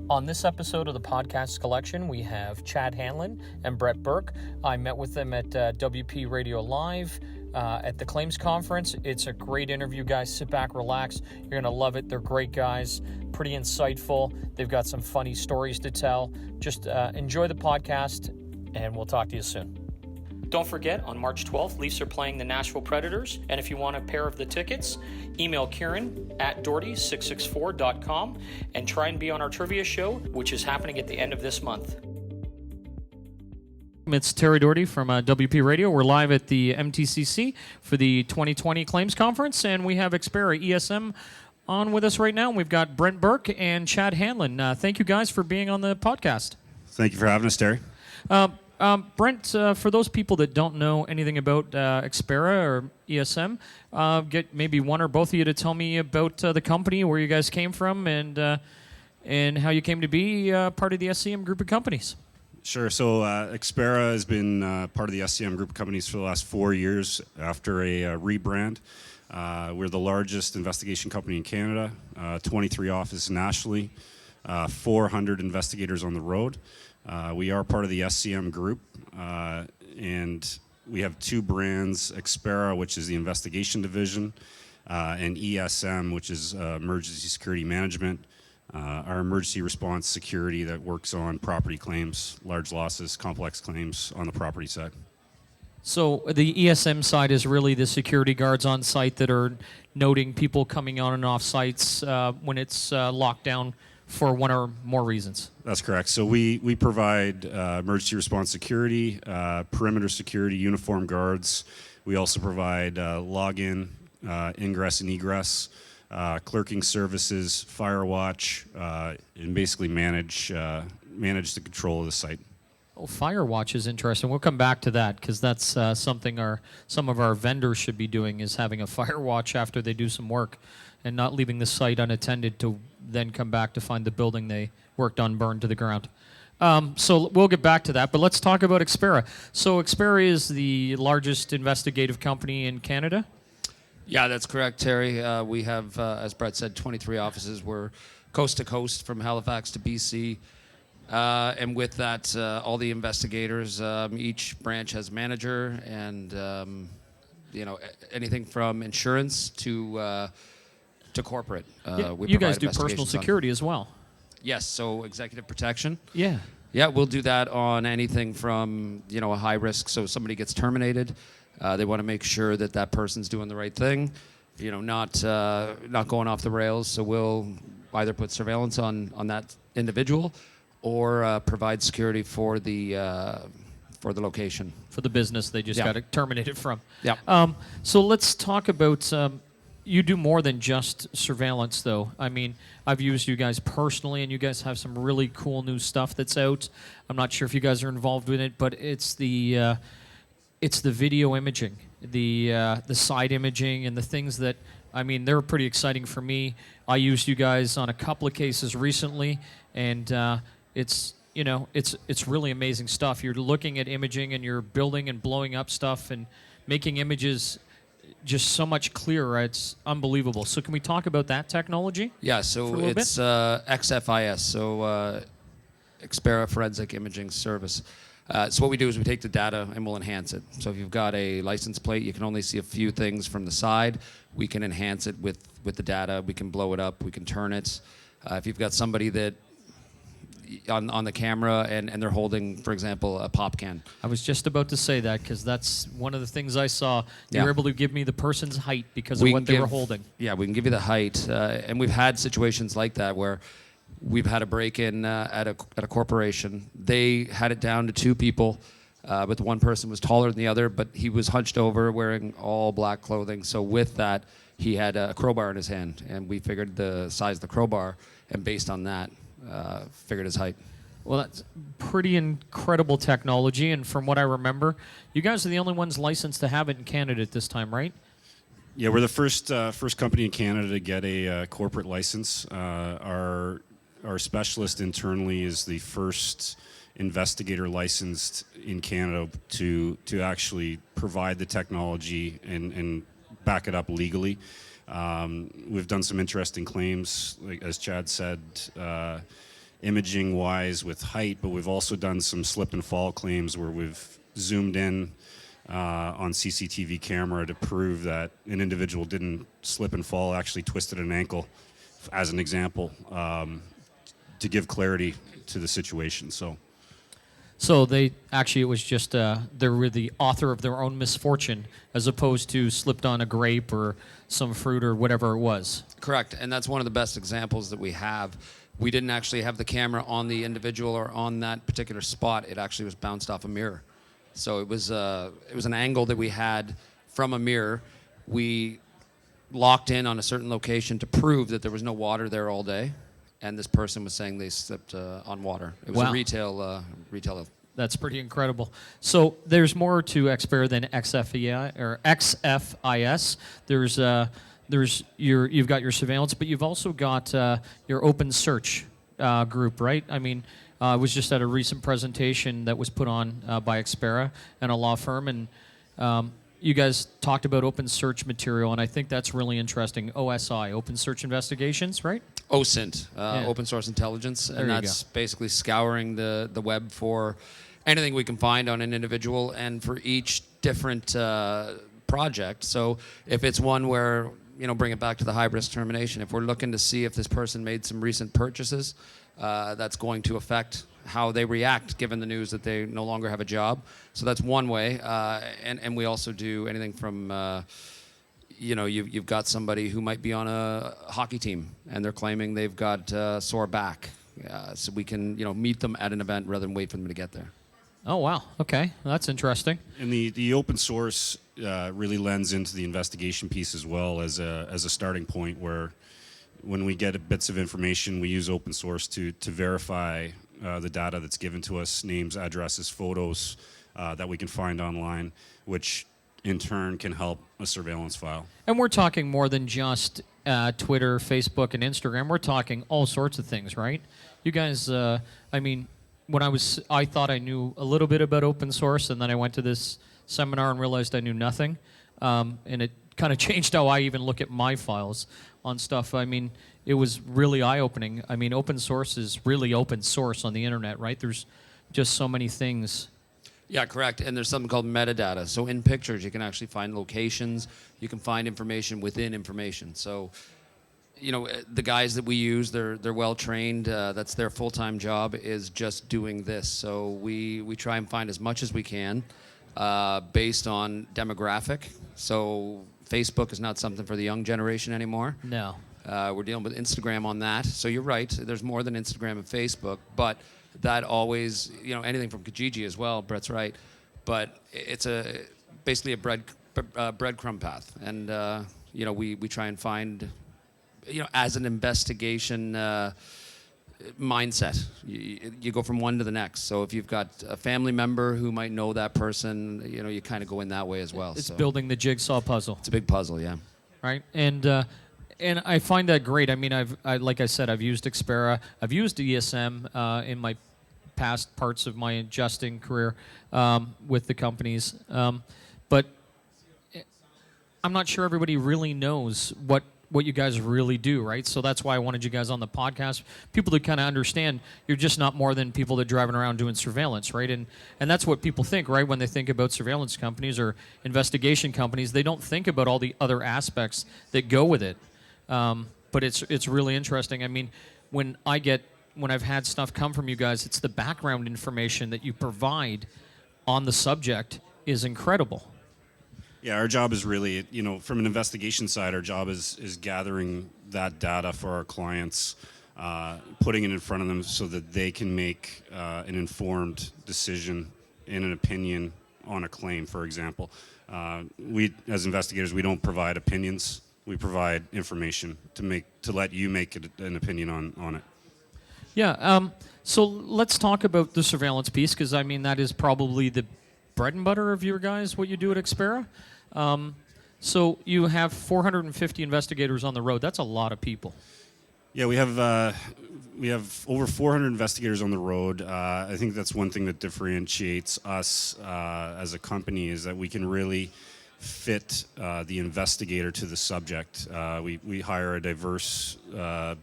On this episode of the podcast collection, we have Chad Hanlon and Brett Burke. I met with them at WP Radio Live at the Claims Conference. It's a great interview, guys. Sit back, relax. You're going to love it. They're great guys, pretty insightful. They've got some funny stories to tell. Just enjoy the podcast, and we'll talk to you soon. Don't forget, on March 12th, Leafs are playing the Nashville Predators, and if you want a pair of the tickets, email Kieran at Doherty664.com and try and be on our trivia show, which is happening at the end of this month. It's Terry Doherty from WP Radio. We're live at the MTCC for the 2020 Claims Conference, and we have Xpera ESM on with us right now. We've got Brent Burke and Chad Hanlon. Thank you guys for being on the podcast. Thank you for having us, Terry. Brent, for those people that don't know anything about Xpera or ESM, get maybe one or both of you to tell me about the company, where you guys came from, and how you came to be part of the SCM group of companies. Sure. So Xpera has been part of the SCM group of companies for the last 4 years after a rebrand. We're the largest investigation company in Canada, 23 offices nationally, 400 investigators on the road. We are part of the SCM group, and we have two brands, Xpera, which is the investigation division, and ESM, which is emergency security management, our emergency response security that works on property claims, large losses, complex claims on the property side. So the ESM side is really the security guards on site that are noting people coming on and off sites when it's locked down for one or more reasons. That's correct. So we provide emergency response security, perimeter security, uniform guards. We also provide login, ingress and egress, clerking services, fire watch, and basically manage the control of the site. Oh, fire watch is interesting. We'll come back to that because that's something some of our vendors should be doing, is having a fire watch after they do some work and not leaving the site unattended to then come back to find the building they worked on burned to the ground. So we'll get back to that, but let's talk about Xpera. So Xpera is the largest investigative company in Canada? Yeah, that's correct, Terry. We have, as Brett said, 23 offices. We're coast to coast from Halifax to BC. And with that, all the investigators, each branch has a manager, and anything from insurance to corporate. You guys do personal security as well. Yes, so executive protection. Yeah. Yeah, we'll do that on anything from a high risk. So somebody gets terminated, they want to make sure that person's doing the right thing, not going off the rails. So we'll either put surveillance on that individual, or provide security for the location, for the business they just got terminated from. Yeah. So let's talk about. You do more than just surveillance, though. I mean, I've used you guys personally, and you guys have some really cool new stuff that's out. I'm not sure if you guys are involved with it, but it's the video imaging, the side imaging, and the things that, I mean, they're pretty exciting for me. I used you guys on a couple of cases recently, and it's really amazing stuff. You're looking at imaging, and you're building and blowing up stuff and making images just so much clearer. It's unbelievable. So can we talk about that technology? Yeah, so it's XFIS, so Xpera Forensic Imaging Service. So what we do is we take the data and we'll enhance it. So if you've got a license plate, you can only see a few things from the side. We can enhance it with the data. We can blow it up. We can turn it. If you've got somebody that on the camera and they're holding, for example, a pop can. I was just about to say that because that's one of the things I saw. You were able to give me the person's height because of what they were holding. Yeah, we can give you the height. And we've had situations like that where we've had a break-in at a corporation. They had it down to two people, but the one person was taller than the other, but he was hunched over wearing all black clothing. So with that, he had a crowbar in his hand, and we figured the size of the crowbar, and based on that, figured his height. Well, that's pretty incredible technology, and from what I remember, you guys are the only ones licensed to have it in Canada at this time, right? Yeah, we're the first company in Canada to get a corporate license. Our specialist internally is the first investigator licensed in Canada to actually provide the technology and back it up legally. We've done some interesting claims, like as Chad said. imaging wise with height, but we've also done some slip and fall claims where we've zoomed in on CCTV camera to prove that an individual didn't slip and fall, actually twisted an ankle, as an example, to give clarity to the situation. So they actually, it was just they were the author of their own misfortune, as opposed to slipped on a grape or some fruit or whatever it was. Correct, and that's one of the best examples that we have. We didn't actually have the camera on the individual or on that particular spot. It actually was bounced off a mirror. So it was an angle that we had from a mirror. We locked in on a certain location to prove that there was no water there all day, and this person was saying they slipped on water. It was Wow. a retail. That's pretty incredible. So there's more to Xpera than XFEI or XFIS. You've got your surveillance, but you've also got your open search group, right? I mean, I was just at a recent presentation that was put on by Xpera and a law firm, and you guys talked about open search material, and I think that's really interesting. OSI, Open Search Investigations, right? OSINT, Yeah. Open Source Intelligence, There and you that's basically scouring the web for anything we can find on an individual and for each different project. So if it's one where, bring it back to the high risk termination, if we're looking to see if this person made some recent purchases, that's going to affect how they react given the news that they no longer have a job. So that's one way. And we also do anything from, you've got somebody who might be on a hockey team and they're claiming they've got sore back. So we can, meet them at an event rather than wait for them to get there. Oh, wow. Okay. Well, that's interesting. And the open source really lends into the investigation piece as well as a starting point, where when we get bits of information, we use open source to verify the data that's given to us, names, addresses, photos that we can find online, which in turn can help a surveillance file. And we're talking more than just Twitter, Facebook, and Instagram. We're talking all sorts of things, right? You guys, I thought I knew a little bit about open source, and then I went to this seminar and realized I knew nothing. And it kind of changed how I even look at my files on stuff. I mean, it was really eye-opening. I mean, open source is really open source on the internet, right? There's just so many things. Yeah, correct. And there's something called metadata. So in pictures, you can actually find locations. You can find information within information. So, the guys that we use, they're well trained. That's their full-time job, is just doing this. So we try and find as much as we can based on demographic. So Facebook is not something for the young generation anymore. No. We're dealing with Instagram on that. So you're right. There's more than Instagram and Facebook, but that always, anything from Kijiji as well. Brett's right, but it's basically a breadcrumb path, and we try and find, as an investigation mindset, you go from one to the next. So if you've got a family member who might know that person, you kind of go in that way as well. It's building the jigsaw puzzle. It's a big puzzle, yeah. Right, and I find that great. I mean, like I said, I've used Xpera, I've used ESM in my past parts of my adjusting career with the companies, but I'm not sure everybody really knows what you guys really do, right? So that's why I wanted you guys on the podcast. People to kind of understand you're just not more than people that are driving around doing surveillance, right? And that's what people think, right? When they think about surveillance companies or investigation companies, they don't think about all the other aspects that go with it. But it's really interesting. I mean, when I've had stuff come from you guys, it's the background information that you provide on the subject is incredible. Yeah, our job is really, from an investigation side, our job is gathering that data for our clients, putting it in front of them so that they can make an informed decision and an opinion on a claim, for example. We, as investigators, we don't provide opinions. We provide information to let you make an opinion on it. Yeah, so let's talk about the surveillance piece, because, I mean, that is probably the bread and butter of your guys, what you do at Xpera. So you have 450 investigators on the road. That's a lot of people. Yeah, we have over 400 investigators on the road. I think that's one thing that differentiates us as a company, is that we can really fit the investigator to the subject. We hire a diverse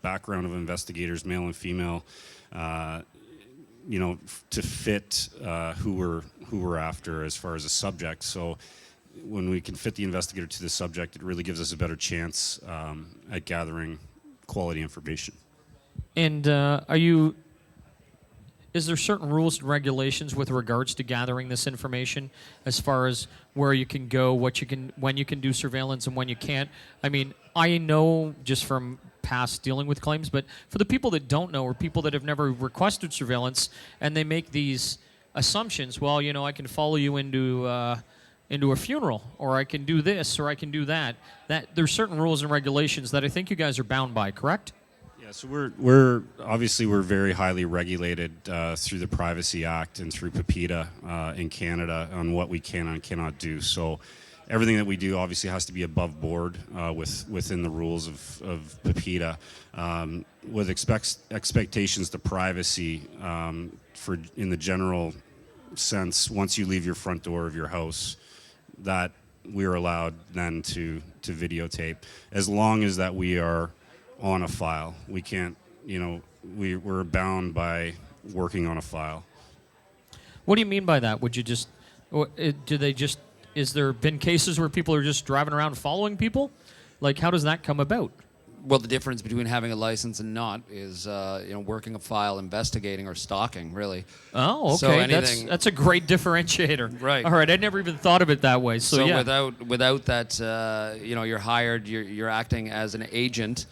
background of investigators, male and female, to fit who we're after as far as a subject. So when we can fit the investigator to the subject, it really gives us a better chance at gathering quality information. And is there certain rules and regulations with regards to gathering this information as far as where you can go, when you can do surveillance and when you can't? I mean, I know just from past dealing with claims, but for the people that don't know or people that have never requested surveillance and they make these assumptions, well, I can follow you into a funeral, or I can do this, or I can do that. That there's certain rules and regulations that I think you guys are bound by, correct? Yeah, so we're obviously very highly regulated through the Privacy Act and through PIPEDA in Canada on what we can and cannot do. So everything that we do obviously has to be above board within the rules of PIPEDA. With expectations to privacy, in the general sense, once you leave your front door of your house, that we're allowed then to videotape, as long as that we are on a file. We can't, we're bound by working on a file. What do you mean by that? Would you just, is there been cases where people are just driving around following people? Like, how does that come about? Well, the difference between having a license and not is, working a file, investigating, or stalking, really. Oh, okay. So that's a great differentiator. Right. All right. I never even thought of it that way. So yeah. without that, you're hired. You're acting as an agent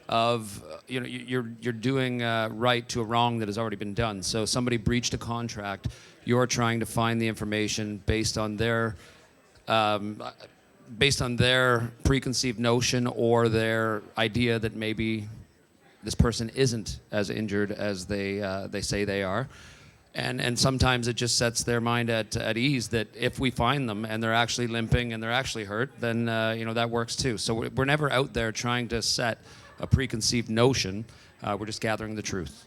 of, you're doing right to a wrong that has already been done. So somebody breached a contract. You're trying to find the information based on their preconceived notion or their idea that maybe this person isn't as injured as they say they are. And sometimes it just sets their mind at ease that if we find them and they're actually limping and they're actually hurt, then that works too. So we're never out there trying to set a preconceived notion. We're just gathering the truth.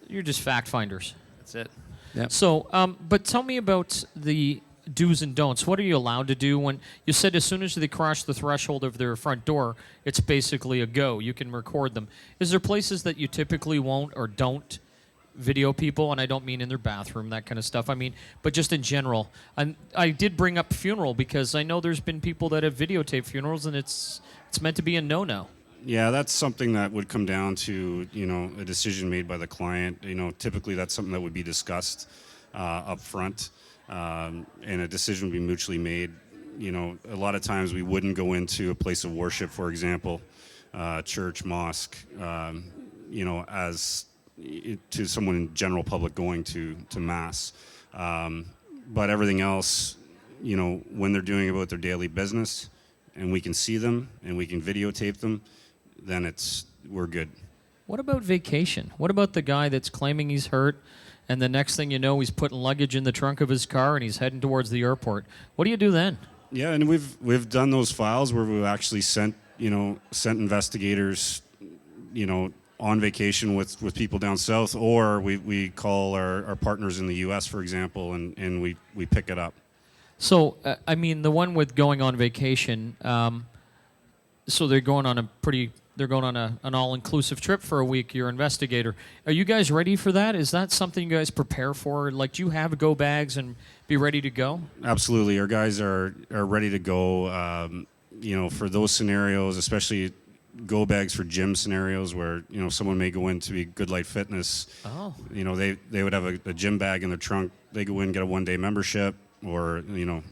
You're just fact finders. That's it. Yep. So, but tell me about the do's and don'ts. What are you allowed to do when you said as soon as they cross the threshold of their front door, it's basically a go. You can record them. Is there places that you typically won't or don't video people? And I don't mean in their bathroom, that kind of stuff. I mean, but just in general. And I did bring up funeral because I know there's been people that have videotaped funerals, and it's meant to be a no-no. Yeah, that's something that would come down to, a decision made by the client. Typically that's something that would be discussed up front, and a decision would be mutually made. A lot of times we wouldn't go into a place of worship, for example, church, mosque, as to someone in general public going to mass. But everything else, when they're doing about their daily business and we can see them and we can videotape them, then we're good. What about vacation? What about the guy that's claiming he's hurt, and the next thing you know, he's putting luggage in the trunk of his car and he's heading towards the airport? What do you do then? Yeah, and we've done those files where we've actually sent investigators, on vacation with people down south, or we call our partners in the U.S., for example, and we pick it up. So, the one with going on vacation, so they're going on an all-inclusive trip for a week, your investigator. Are you guys ready for that? Is that something you guys prepare for? Like, do you have go bags and be ready to go? Absolutely. Our guys are ready to go, for those scenarios, especially go bags for gym scenarios where, someone may go in to be Good Light Fitness. Oh. They would have a gym bag in their trunk. They go in, get a one-day membership or, a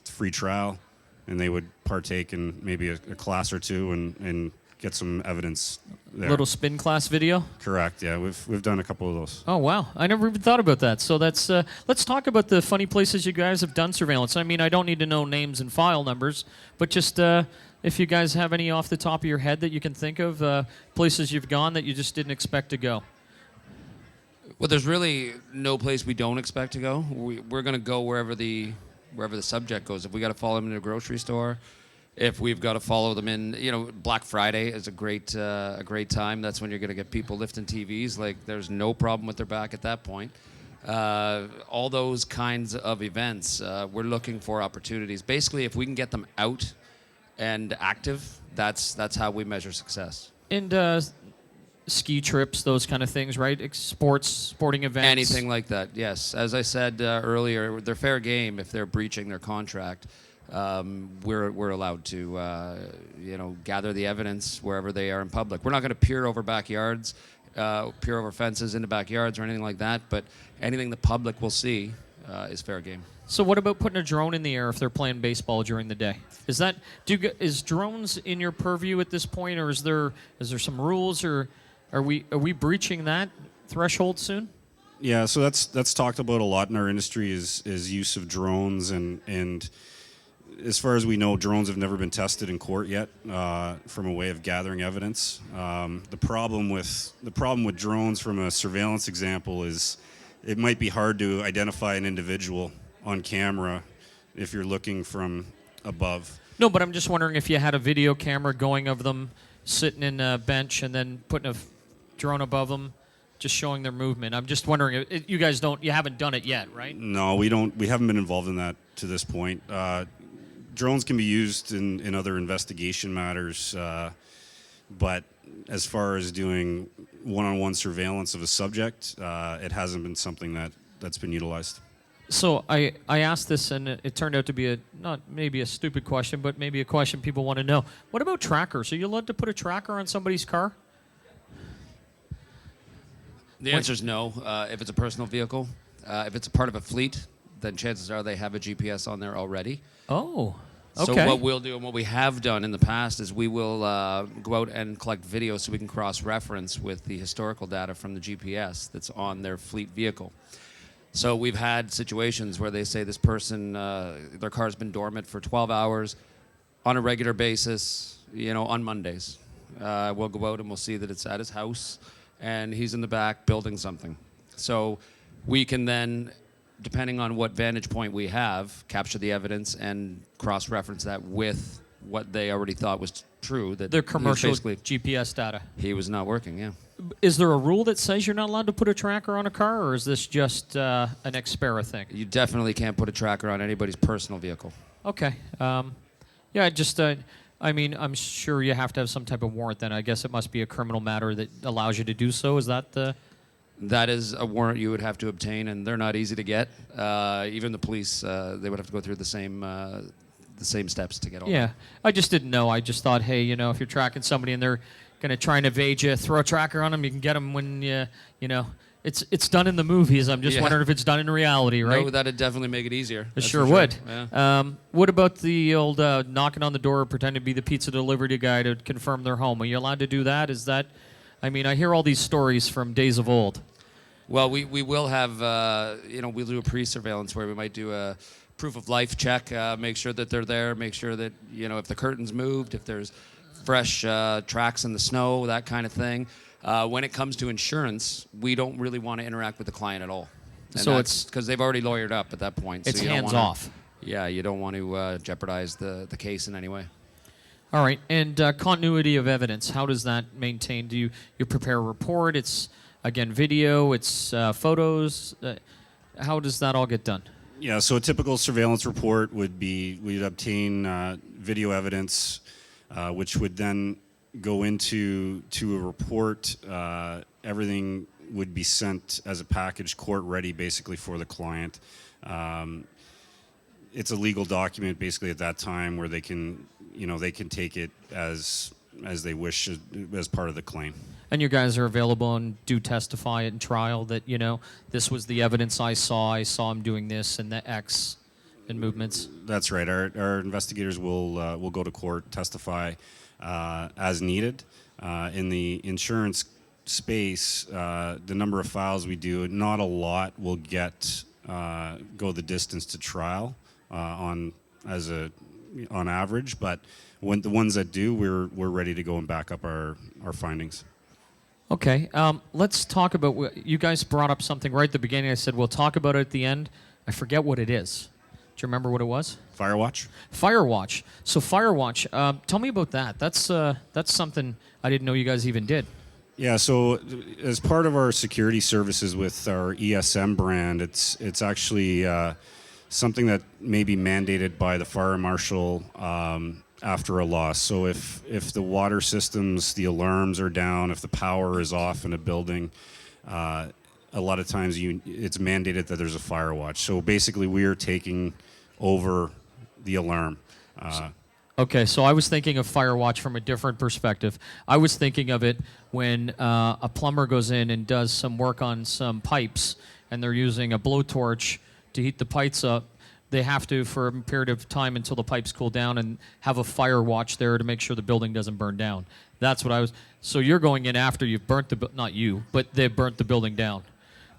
free trial, and they would partake in maybe a class or two and get some evidence there. Little spin class video? Correct, yeah. We've done a couple of those. Oh, wow. I never even thought about that. So that's let's talk about the funny places you guys have done surveillance. I don't need to know names and file numbers, but just if you guys have any off the top of your head that you can think of, places you've gone that you just didn't expect to go. Well, there's really no place we don't expect to go. We're going to go wherever the subject goes. If we got to follow them in a grocery store, if we've got to follow them in, Black Friday is a great time. That's when you're going to get people lifting TVs. Like, there's no problem with their back at that point. all those kinds of events. We're looking for opportunities. Basically, if we can get them out and active, that's how we measure success. And ski trips, those kind of things, right? Sporting events. Anything like that, yes. As I said earlier, they're fair game if they're breaching their contract. We're allowed to, gather the evidence wherever they are in public. We're not going to peer over backyards, peer over fences into backyards or anything like that. But anything the public will see is fair game. So what about putting a drone in the air if they're playing baseball during the day? Is drones in your purview at this point, or is there some rules, or are we breaching that threshold soon? Yeah, so that's talked about a lot in our industry is use of drones, and as far as we know, drones have never been tested in court yet from a way of gathering evidence. The problem with drones from a surveillance example is it might be hard to identify an individual on camera if you're looking from above. No, but I'm just wondering if you had a video camera going of them sitting in a bench and then putting a drone above them, just showing their movement. I'm just wondering, you haven't done it yet, right? No, we haven't been involved in that to this point. Drones can be used in other investigation matters, but as far as doing one-on-one surveillance of a subject, it hasn't been something that's been utilized. So I asked this, and it turned out to be not maybe a stupid question, but maybe a question people want to know. What about trackers? Are you allowed to put a tracker on somebody's car? The answer is no. If it's a personal vehicle, if it's a part of a fleet, then chances are they have a GPS on there already. Oh, okay. So what we'll do and what we have done in the past is we will go out and collect video so we can cross-reference with the historical data from the GPS that's on their fleet vehicle. So we've had situations where they say this person, their car's been dormant for 12 hours on a regular basis, on Mondays. We'll go out and we'll see that it's at his house and he's in the back building something. So we can then, depending on what vantage point we have, capture the evidence and cross-reference that with what they already thought was true. That their commercial basically GPS data. He was not working, yeah. Is there a rule that says you're not allowed to put a tracker on a car, or is this just an Xpera thing? You definitely can't put a tracker on anybody's personal vehicle. Okay. I'm sure you have to have some type of warrant then. I guess it must be a criminal matter that allows you to do so. Is that the... That is a warrant you would have to obtain, and they're not easy to get. Even the police, they would have to go through the same steps to get all Yeah. that. I just didn't know. I just thought, hey, if you're tracking somebody and they're going to try and evade you, throw a tracker on them. You can get them when it's done in the movies. I'm just wondering if it's done in reality, right? No, that'd definitely make it easier. It sure would. Yeah. What about the old knocking on the door, pretending to be the pizza delivery guy to confirm their home? Are you allowed to do that? Is that... I hear all these stories from days of old. Well, we will have, we'll do a pre-surveillance where we might do a proof of life check, make sure that they're there, make sure that, if the curtain's moved, if there's fresh tracks in the snow, that kind of thing. When it comes to insurance, we don't really want to interact with the client at all. And so it's because they've already lawyered up at that point. It's so you don't hands wanna, off. Yeah, you don't want to jeopardize the case in any way. All right, and continuity of evidence, how does that maintain? Do you prepare a report? It's, again, video, it's photos. How does that all get done? Yeah, so a typical surveillance report would be we'd obtain video evidence, which would then go into a report. Everything would be sent as a package, court ready, basically for the client. It's a legal document, basically at that time, where they can take it as they wish as part of the claim. And you guys are available and do testify in trial that, this was the evidence I saw him doing this and the X in movements? That's right. Our investigators will go to court, testify as needed. In the insurance space, the number of files we do, not a lot will go the distance to trial on average, but when the ones that do, we're ready to go and back up our findings. Okay, let's talk about, you guys brought up something right at the beginning. I said we'll talk about it at the end. I forget what it is. Do you remember what it was? Firewatch. Firewatch. So Firewatch, tell me about that. That's something I didn't know you guys even did. Yeah, so as part of our security services with our ESM brand, it's actually something that may be mandated by the fire marshal after a loss. So if the water systems, the alarms are down, if the power is off in a building, a lot of times it's mandated that there's a fire watch. So basically, we are taking over the alarm. Okay, so I was thinking of Firewatch from a different perspective. I was thinking of it when a plumber goes in and does some work on some pipes, and they're using a blowtorch to heat the pipes up. They have to, for a period of time until the pipes cool down, and have a fire watch there to make sure the building doesn't burn down. That's what I was. So you're going in after you've burnt not you, but they've burnt the building down,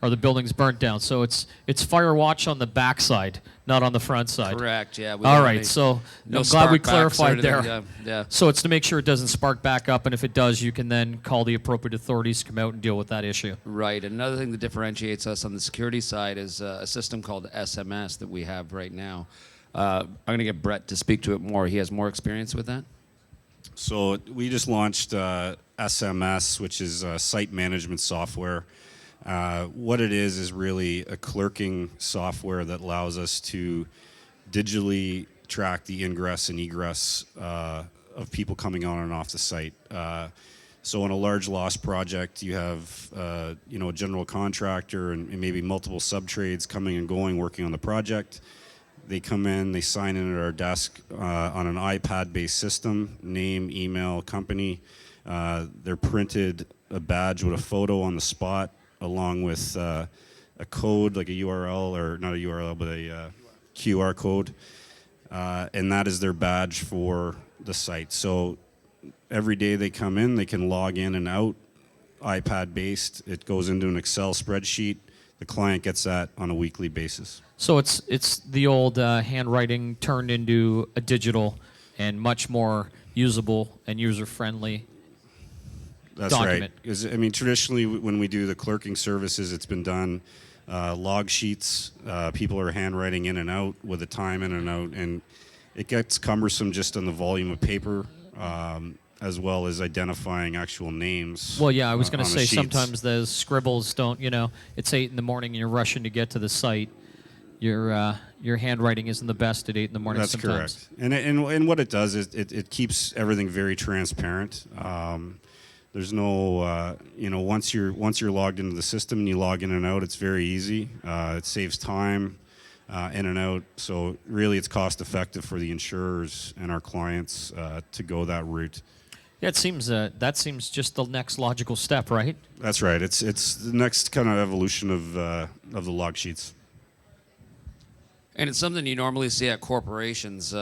or the building's burnt down. So it's fire watch on the backside, not on the front side. Correct. Yeah. All right. So no I'm glad we spark backs or clarified anything, there. Yeah. So it's to make sure it doesn't spark back up, and if it does, you can then call the appropriate authorities to come out and deal with that issue. Right. Another thing that differentiates us on the security side is a system called SMS that we have right now. I'm going to get Brett to speak to it more. He has more experience with that. So we just launched SMS, which is site management software. What it is really a clerking software that allows us to digitally track the ingress and egress of people coming on and off the site. So in a large loss project, you have a general contractor and maybe multiple sub-trades coming and going, working on the project. They come in, they sign in at our desk on an iPad-based system, name, email, company. They're printed a badge with a photo on the spot, along with a code, like a URL, or not a URL, but a QR code. And that is their badge for the site. So every day they come in, they can log in and out, iPad-based. It goes into an Excel spreadsheet. The client gets that on a weekly basis. So it's the old handwriting turned into a digital and much more usable and user-friendly That's document. right. 'Cause, I mean, traditionally, when we do the clerking services, it's been done log sheets. People are handwriting in and out with the time in and out, and it gets cumbersome just on the volume of paper, as well as identifying actual names. Well, yeah, I was going to on the say sheets. sometimes the scribbles don't. It's 8 in the morning and you're rushing to get to the site. Your handwriting isn't the best at 8 in the morning. That's sometimes. correct. And what it does is it keeps everything very transparent. There's no, once you're logged into the system and you log in and out, it's very easy. It saves time in and out. So really, it's cost effective for the insurers and our clients to go that route. Yeah, it seems that seems just the next logical step, right? That's right. It's the next kind of evolution of the log sheets. And it's something you normally see at corporations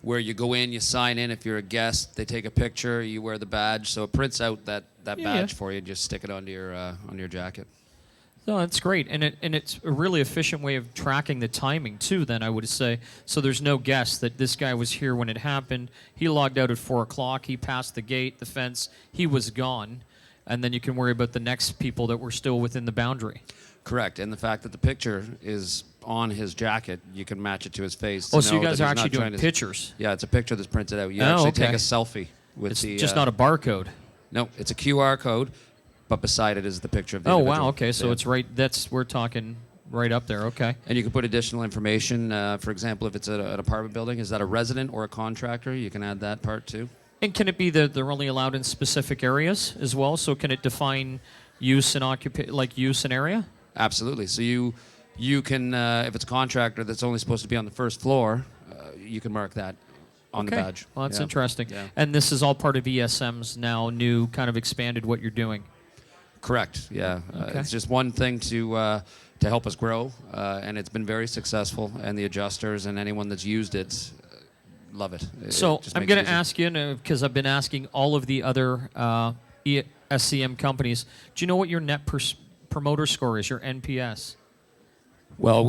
where you go in, you sign in. If you're a guest, they take a picture, you wear the badge. So it prints out that badge for you and just stick it onto your jacket. No, that's great, and it's a really efficient way of tracking the timing too. Then I would say, so there's no guess that this guy was here when it happened. He logged out at 4:00. He passed the gate, the fence. He was gone, and then you can worry about the next people that were still within the boundary. Correct, and the fact that the picture is on his jacket, you can match it to his face. Oh, to so you know guys that are he's actually not doing trying to- pictures. Yeah, it's a picture that's printed out. You Oh, actually okay. take a selfie with It's the. just not a barcode. No, it's a QR code, but beside it is the picture of the Oh individual. wow, okay, so Yeah. it's right. We're talking right up there. Okay. And you can put additional information. For example, if it's an apartment building, is that a resident or a contractor? You can add that part too. And can it be that they're only allowed in specific areas as well? So can it define use and use and area? Absolutely. So you can, if it's a contractor that's only supposed to be on the first floor, you can mark that on the badge. Well, that's Yeah. interesting. Yeah. And this is all part of ESM's now new kind of expanded what you're doing. Correct. Yeah. Okay. It's just one thing to help us grow, and it's been very successful. And the adjusters and anyone that's used it love it. So It just I'm makes going it to easy. ask you, because I've been asking all of the other SCM companies, do you know what your net promoter score is, your NPS? Well,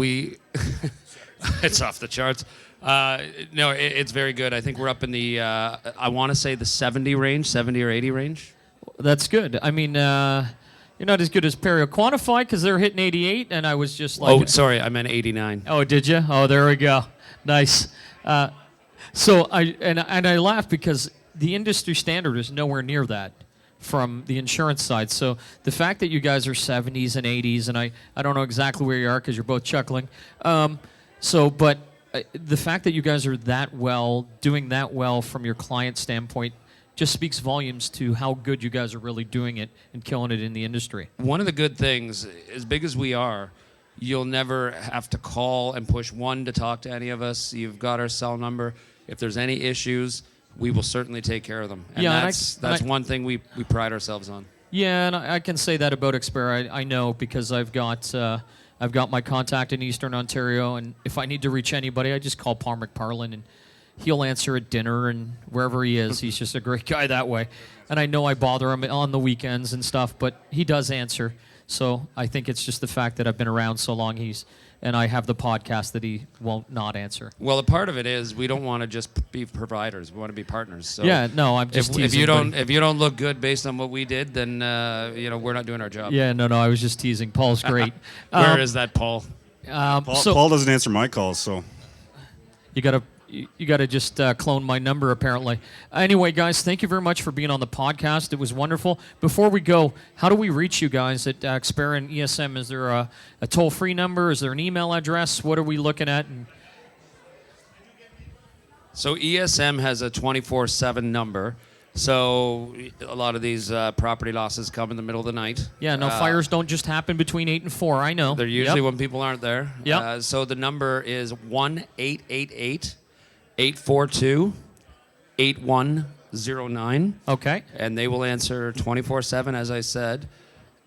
it's off the charts. No, it's very good. I think we're up in the, I want to say the 70 or 80 range. That's good. I mean, you're not as good as Perio Quantify because they're hitting 88, and I was just like... Oh, sorry, I meant 89. Oh, did you? Oh, there we go. Nice. So I laugh because the industry standard is nowhere near that. from the insurance side. So the fact that you guys are 70s and 80s, and I don't know exactly where you are because you're both chuckling. But the fact that you guys are doing that well from your client standpoint, just speaks volumes to how good you guys are really doing it and killing it in the industry. One of the good things, as big as we are, you'll never have to call and push one to talk to any of us. You've got our cell number. If there's any issues, we will certainly take care of them. And that's one thing we pride ourselves on. Yeah, and I can say that about Xpera. I know because I've got my contact in Eastern Ontario, and if I need to reach anybody, I just call Paul McParlin, and he'll answer at dinner and wherever he is. He's just a great guy that way. And I know I bother him on the weekends and stuff, but he does answer. So I think it's just the fact that I've been around so long, and I have the podcast that he won't not answer. Well, a part of it is we don't want to just be providers. We want to be partners. So yeah, no, I'm just teasing. If you don't look good based on what we did, then we're not doing our job. Yeah, no, I was just teasing. Paul's great. Where is that Paul? Paul doesn't answer my calls, so you got to just clone my number, apparently. Anyway, guys, thank you very much for being on the podcast. It was wonderful. Before we go, how do we reach you guys at Xpera and ESM? Is there a toll-free number? Is there an email address? What are we looking at? So ESM has a 24/7 number. So a lot of these property losses come in the middle of the night. Yeah, no, fires don't just happen between 8 and 4, I know. They're usually when people aren't there. Yep. So the number is 1-888-842-8109. Okay. And they will answer 24/7, as I said.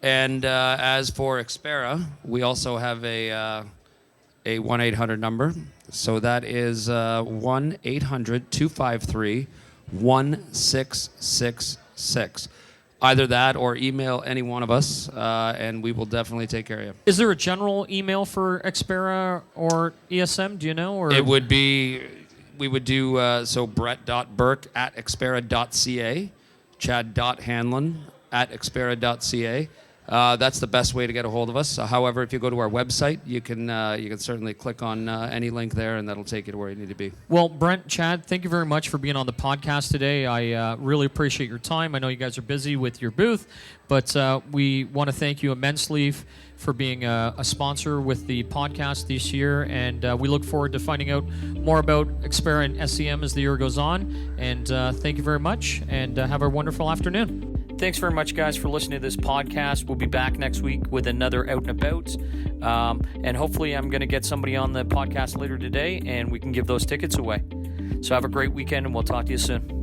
And as for Xpera, we also have a 1-800 number. So that is 1-800-253-1666. Either that or email any one of us, and we will definitely take care of you. Is there a general email for Xpera or ESM? Do you know? Or It would be, we would do, brett.burke@xpera.ca, chad.hanlon@xpera.ca. That's the best way to get a hold of us. However, if you go to our website, you can certainly click on any link there, and that'll take you to where you need to be. Well, Brent, Chad, thank you very much for being on the podcast today. I really appreciate your time. I know you guys are busy with your booth, but we want to thank you immensely for being a sponsor with the podcast this year, and we look forward to finding out more about Xpera and SEM as the year goes on. And thank you very much, and have a wonderful afternoon. Thanks very much, guys, for listening to this podcast. We'll be back next week with another Out and About. And hopefully I'm going to get somebody on the podcast later today, and we can give those tickets away. So have a great weekend, and we'll talk to you soon.